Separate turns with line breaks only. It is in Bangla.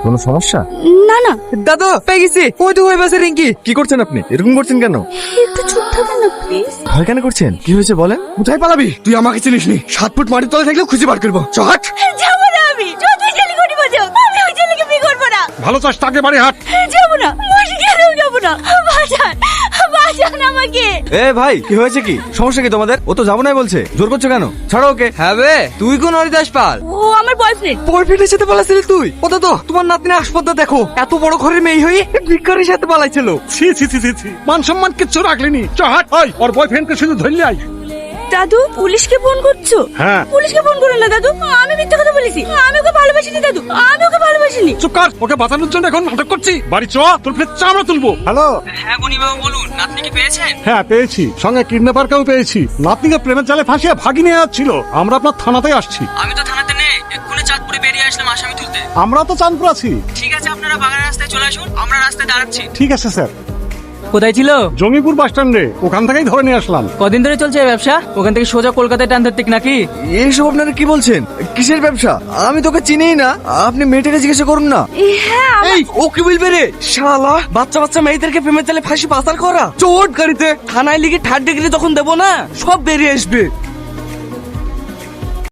কোনো সমস্যা?
না না,
দাদু পেয়ে গেছি, ওই তো হয়ে গেছে রিঙ্কি। কি করছেন আপনি? এরকম করছেন কেন?
একটু চুপ থাকেন না প্লিজ।
ভয় কেন করছেন? কি হয়েছে বলেন?
কোথায় পালাবি? তুই আমাকে চিনিস নি। 7 ফুট মাটির তলে থাকলেও খুঁজে বার করবো। চহাট।
যাবো না আমি, যতই ছেলে ঘটি বাজাও, আমি ওই ছেলেকে বিয়ে করবো না।
ভালো চাস তাকে বাড়ি হাট।
যাবো না, মাসি কেন যাবো না? বাঁচান, বাঁচান আমাকে।
এ ভাই, কি হয়েছে? কি সমস্যা কি তোমাদের? ও তো যাবো না বলছে, জোর করছো কেন? ছাড়ো ওকে।
হ্যাঁ বে, তুই কোন হরিদাস পাল?
ও আমার বয়ফ্রেন্ড।
বয়ফ্রেন্ডের সাথে পালাইছিলি তুই? ও তো তোমার নাতনির হাসপাতাল দেখো, এত বড় ঘরের মেয়ে হয়ে ভিক্ষারির সাথে পালাইছিল।
ছি ছি ছি ছি ছি। মান সম্মান কিচ্ছু রাখলিনি। চহাট। ওই ওর বয়ফ্রেন্ডকে শুধু ধরলি আই।
দাদু, পুলিশকে ফোন করছো?
হ্যাঁ।
পুলিশকে ফোন করো না দাদু, আমি মিথ্যা কথা বলেছি। আমি ওকে ভালোবাসিনি দাদু, আমি ওকে ভালোবাসিনি।
চুপ কর। ওকে বাঁচানোর জন্য এখন নাটক করছি। বাড়ি চ, তোর ফের চামড়া তুলবো। হ্যালো।
হ্যাঁ গনি বাবু বলুন, নাতনিকে পেয়েছেন?
হ্যাঁ পেয়েছি, সঙ্গে কিডন্যাপারকেও পেয়েছি। নাতনিকে প্রেমের জালে ফাঁসিয়ে ভাগি নিয়ে যাচ্ছিল। আমরা আপনার থানাতেই আসছি।
আমি তো থানাতে নেই, এক্ষুনি চাঁদপুরে বেরিয়ে আসলাম আসামি তুলতে।
আমরা তো চাঁদপুর আছি।
ঠিক আছে, আপনারা বাগান রাস্তায় চলে আসুন, আমরা রাস্তায় দাঁড়াচ্ছি।
ঠিক আছে স্যার।
কোথায় ছিল?
জঙ্গিপুর বাস স্ট্যান্ডে, ওখান থেকেই ধরে নিয়ে আসলাম।
কদিন ধরে চলছে এই ব্যবসা? ওখান থেকে সোজা কলকাতায় টান ধরতে নাকি?
এইসব আপনারা কি বলছেন? কিসের ব্যবসা? আমি তোকে চিনিই না। আপনি মেয়েটাকে জিজ্ঞাসা করুন না।
হ্যাঁ,
এই ও কি বলবে রে? শালা বাচ্চা বাচ্চা মেয়েদেরকে প্রেমের জালে ফাঁসি পাতাল করা। চোট গাড়িতে থানায় লিখে 3rd ডিগ্রি তখন দেবো না, সব বেরিয়ে আসবে।